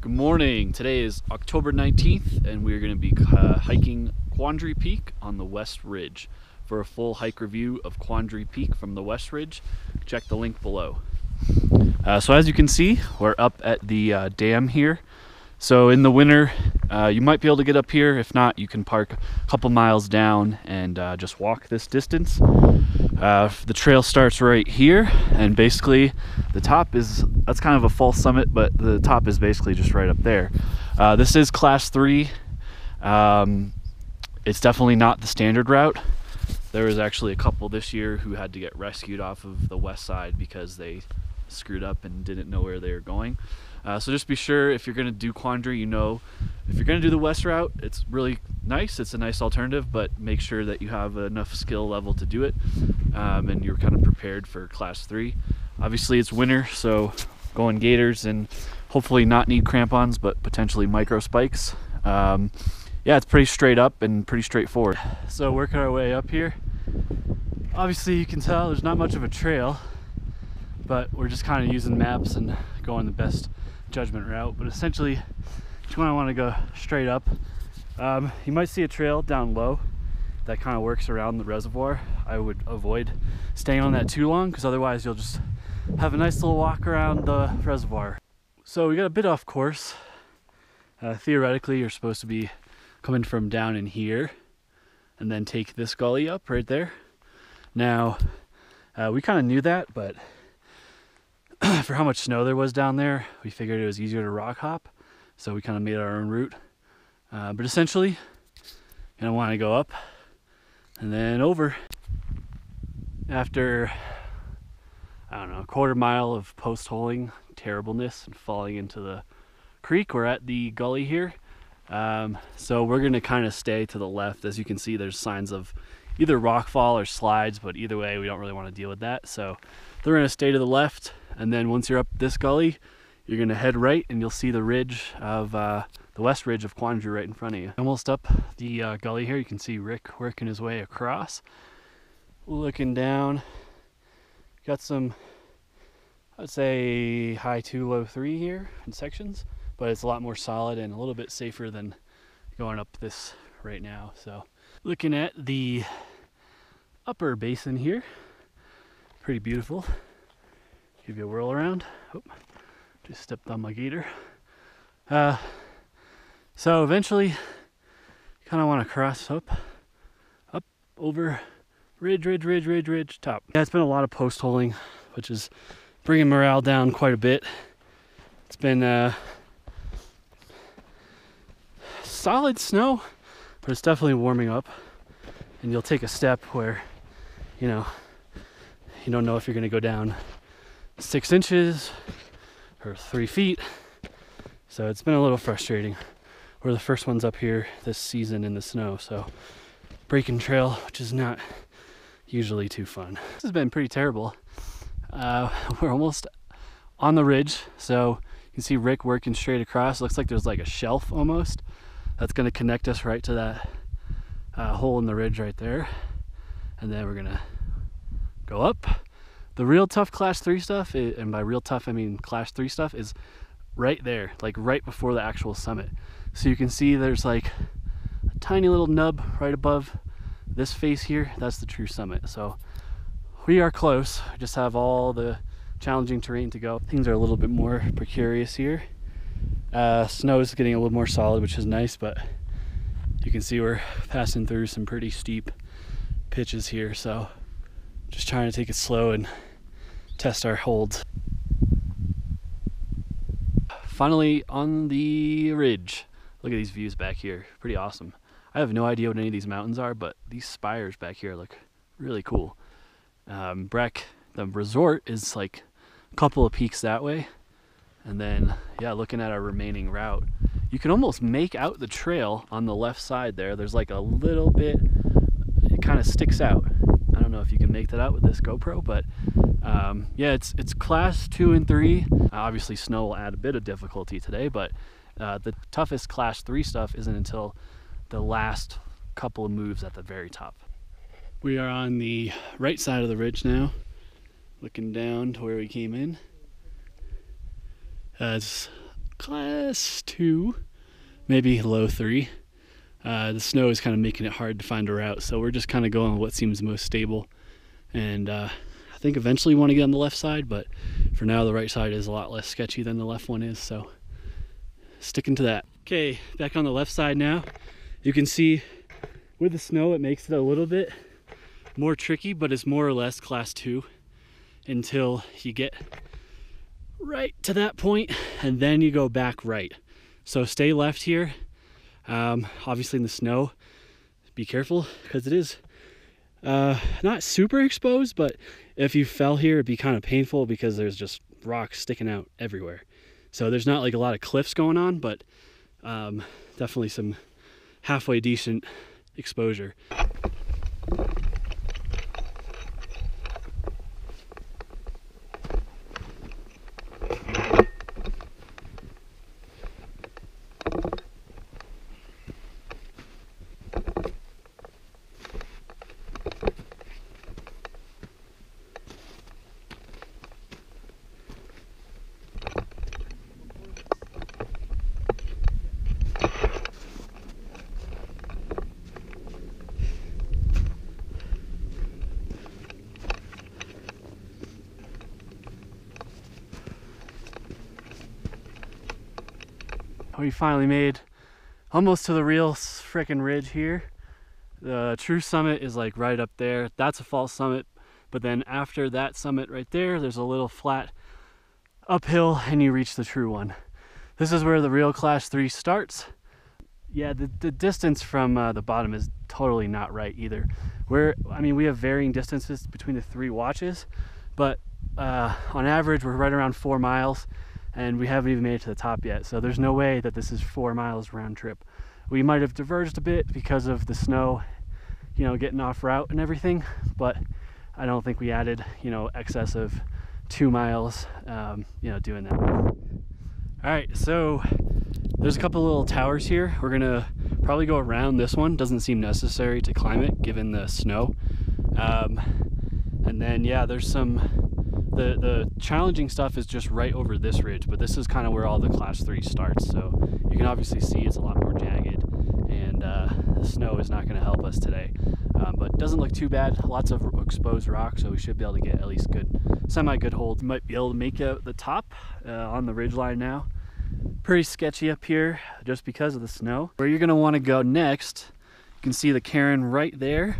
Good morning. Today is October 19th and we're going to be hiking Quandary Peak on the West Ridge. For a full hike review of Quandary Peak from the West Ridge, check the link below. So as you can see, we're up at the dam here. So in the winter, you might be able to get up here. If not, you can park a couple miles down and just walk this distance. The trail starts right here, and basically the top that's kind of a false summit, but the top is basically just right up there. This is class 3. It's definitely not the standard route. There was actually a couple this year who had to get rescued off of the west side because they screwed up and didn't know where they were going. So just be sure, if you're going to do Quandary, if you're going to do the west route, it's really nice. It's a nice alternative, but make sure that you have enough skill level to do it, and you're kind of prepared for class 3. Obviously it's winter, so go in gaiters and hopefully not need crampons, but potentially micro spikes. Yeah, it's pretty straight up and pretty straightforward. So working our way up here, obviously you can tell there's not much of a trail, but we're just kind of using maps and going the best judgment route. But essentially, if you want to go straight up, you might see a trail down low that kind of works around the reservoir. I would avoid staying on that too long, because otherwise you'll just have a nice little walk around the reservoir. So we got a bit off course. Theoretically, you're supposed to be coming from down in here and then take this gully up right there. Now, we kind of knew that, but for how much snow there was down there, we figured it was easier to rock hop, so we kind of made our own route. But essentially, you're gonna want to go up and then over. After, I don't know, a quarter mile of post-holing terribleness and falling into the creek, we're at the gully here. So we're gonna kind of stay to the left. As you can see, there's signs of either rockfall or slides, but either way, we don't really want to deal with that. So they're gonna stay to the left, and then once you're up this gully, you're gonna head right, and you'll see the ridge of the west ridge of Quandary right in front of you. Almost up the gully here, you can see Rick working his way across. Looking down, got some, I'd say high 2, low 3 here in sections, but it's a lot more solid and a little bit safer than going up this right now. So looking at the upper basin here, pretty beautiful. Give you a whirl around. Oh, just stepped on my gaiter. So eventually you kind of want to cross up over ridge, top. Yeah, it's been a lot of post-holing, which is bringing morale down quite a bit. It's been solid snow, but it's definitely warming up, and you'll take a step where, you don't know if you're going to go down 6 inches or 3 feet. So it's been a little frustrating. We're the first ones up here this season in the snow, so breaking trail, which is not usually too fun. This has been pretty terrible. We're almost on the ridge, so you can see Rick working straight across. Looks like there's like a shelf almost that's going to connect us right to that hole in the ridge right there, and then we're gonna go up. The real tough class 3 stuff, and by real tough I mean class 3 stuff, is right there, like right before the actual summit. So you can see there's like a tiny little nub right above this face here. That's the true summit. So we are close. We just have all the challenging terrain to go. Things are a little bit more precarious here. Snow is getting a little more solid, which is nice, but you can see we're passing through some pretty steep pitches here, so just trying to take it slow and test our holds. Finally on the ridge. Look at these views back here, pretty awesome. I have no idea what any of these mountains are, but these spires back here look really cool. The resort is like a couple of peaks that way, and then yeah, looking at our remaining route, you can almost make out the trail on the left side there. There's like a little bit, it kind of sticks out. I don't know if you can make that out with this GoPro, but yeah, it's class 2 and 3. Obviously snow will add a bit of difficulty today, but the toughest class 3 stuff isn't until the last couple of moves at the very top. We are on the right side of the ridge now, looking down to where we came in. It's class 2, maybe low 3. The snow is kind of making it hard to find a route, so we're just kind of going with what seems most stable. And I think eventually we want to get on the left side, but for now the right side is a lot less sketchy than the left one is, so sticking to that. Okay, back on the left side now. You can see with the snow it makes it a little bit more tricky, but it's more or less class 2 until you get right to that point, and then you go back right. So stay left here. Obviously in the snow, be careful because it is not super exposed, but if you fell here it'd be kind of painful because there's just rocks sticking out everywhere. So there's not like a lot of cliffs going on, but definitely some halfway decent exposure. We finally made almost to the real frickin' ridge here. The true summit is like right up there. That's a false summit, but then after that summit right there, there's a little flat uphill and you reach the true one. This is where the real class 3 starts. Yeah, the distance from the bottom is totally not right either. I mean, we have varying distances between the 3 watches, but on average we're right around 4 miles. And we haven't even made it to the top yet, so there's no way that this is 4 miles round trip. We might have diverged a bit because of the snow, you know, getting off route and everything, but I don't think we added, you know, excess of 2 miles, you know, doing that. All right, so there's a couple little towers here. We're gonna probably go around this one. Doesn't seem necessary to climb it given the snow. And then, yeah, there's some, the challenging stuff is just right over this ridge, but this is kind of where all the class 3 starts. So you can obviously see it's a lot more jagged, and the snow is not going to help us today. But it doesn't look too bad. Lots of exposed rock, so we should be able to get at least good, semi-good holds. Might be able to make out the top on the ridge line now. Pretty sketchy up here just because of the snow. Where you're going to want to go next, you can see the cairn right there,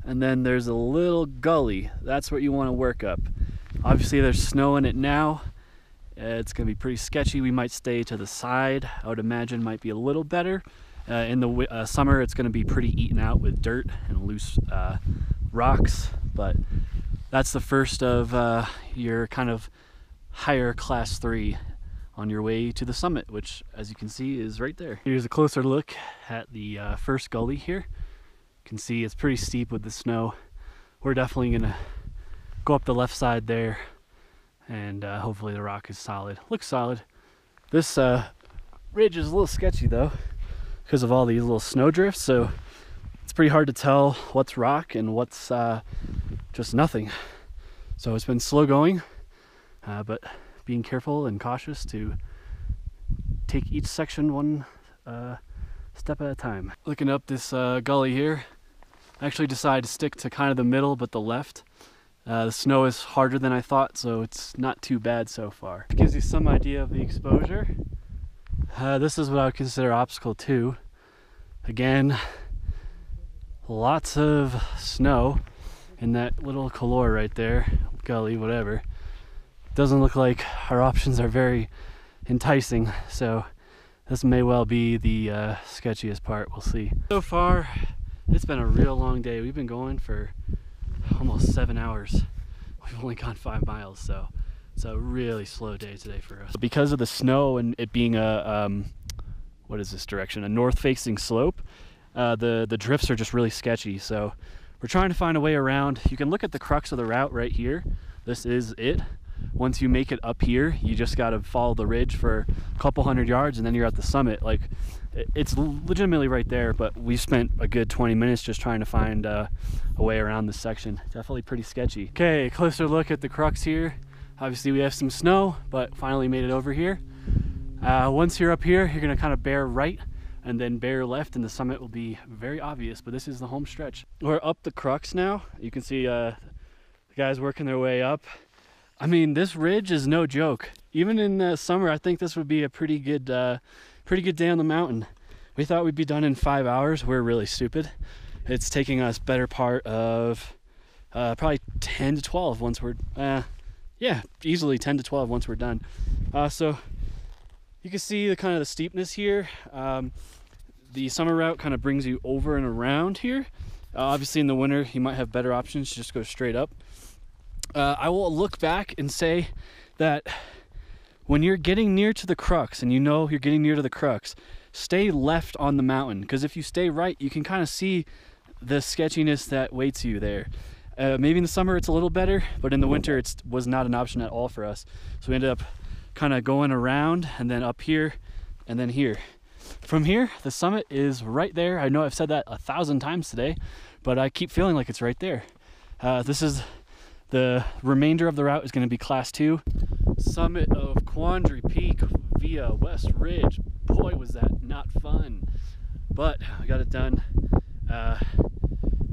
and then there's a little gully. That's what you want to work up. Obviously there's snow in it now. It's going to be pretty sketchy. We might stay to the side. I would imagine might be a little better. In the summer it's going to be pretty eaten out with dirt and loose rocks, but that's the first of your kind of higher class 3 on your way to the summit, which as you can see is right there. Here's a closer look at the first gully here. You can see it's pretty steep with the snow. We're definitely going to go up the left side there, and hopefully the rock is solid. Looks solid. This ridge is a little sketchy though because of all these little snow drifts, so it's pretty hard to tell what's rock and what's just nothing. So it's been slow going, but being careful and cautious to take each section one step at a time. Looking up this gully here, I actually decided to stick to kind of the middle but the left. The snow is harder than I thought, so it's not too bad so far. It gives you some idea of the exposure. This is what I would consider obstacle 2. Again, lots of snow in that little couloir right there, gully, whatever. Doesn't look like our options are very enticing, so this may well be the sketchiest part. We'll see. So far, it's been a real long day. We've been going for almost 7 hours. We've only gone 5 miles, so it's a really slow day today for us. Because of the snow and it being a what is this direction? A north-facing slope. The drifts are just really sketchy, so we're trying to find a way around. You can look at the crux of the route right here. This is it. Once you make it up here, you just got to follow the ridge for a couple hundred yards, and then you're at the summit. Like, it's legitimately right there, but we spent a good 20 minutes just trying to find a way around this section. Definitely pretty sketchy. Okay, closer look at the crux here. Obviously we have some snow, but finally made it over here. Once you're up here, you're gonna kind of bear right and then bear left, and the summit will be very obvious, but this is the home stretch. We're up the crux now. You can see the guys working their way up. I mean, this ridge is no joke. Even in summer, I think this would be a pretty good day on the mountain. We thought we'd be done in 5 hours. We're really stupid. It's taking us better part of probably 10 to 12 once we're, yeah, easily 10 to 12 once we're done. So you can see the kind of the steepness here. The summer route kind of brings you over and around here. Obviously in the winter, you might have better options, just go straight up. I will look back and say that when you're getting near to the crux and you know you're getting near to the crux, stay left on the mountain, because if you stay right, you can kind of see the sketchiness that waits you there. Maybe in the summer it's a little better, but in the winter it was not an option at all for us. So we ended up kind of going around and then up here and then here. From here, the summit is right there. I know I've said that 1,000 times today, but I keep feeling like it's right there. This is the remainder of the route is going to be class 2. Summit of Quandary Peak via West Ridge. Boy, was that not fun. But I got it done.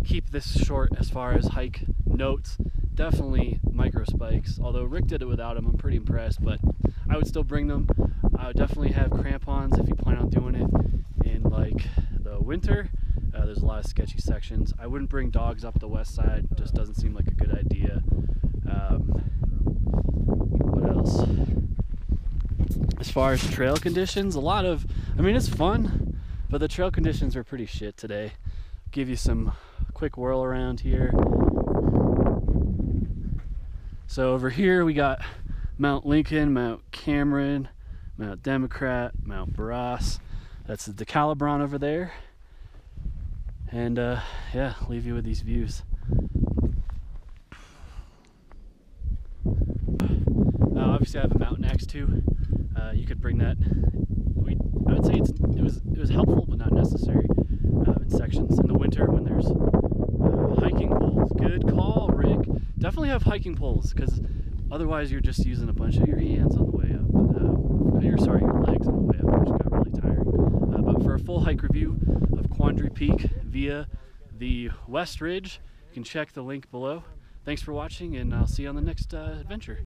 Keep this short as far as hike notes. Definitely micro spikes. Although Rick did it without them, I'm pretty impressed, but I would still bring them. I would definitely have crampons if you plan on doing it in like the winter. There's a lot of sketchy sections. I wouldn't bring dogs up the west side. Just doesn't seem like a good idea. What else? As far as trail conditions, I mean, it's fun, but the trail conditions are pretty shit today. Give you some quick whirl around here. So over here we got Mount Lincoln, Mount Cameron, Mount Democrat, Mount Barras. That's the Calibron over there. And yeah, leave you with these views. Obviously I have a mountain axe too. You could bring that. I would say it was helpful but not necessary in sections. In the winter when there's hiking poles. Good call, Rick. Definitely have hiking poles, because otherwise you're just using a bunch of your hands on the way up. Your legs on the way up, which got really tiring. But for a full hike review of Quandary Peak via the West Ridge, you can check the link below. Thanks for watching, and I'll see you on the next adventure.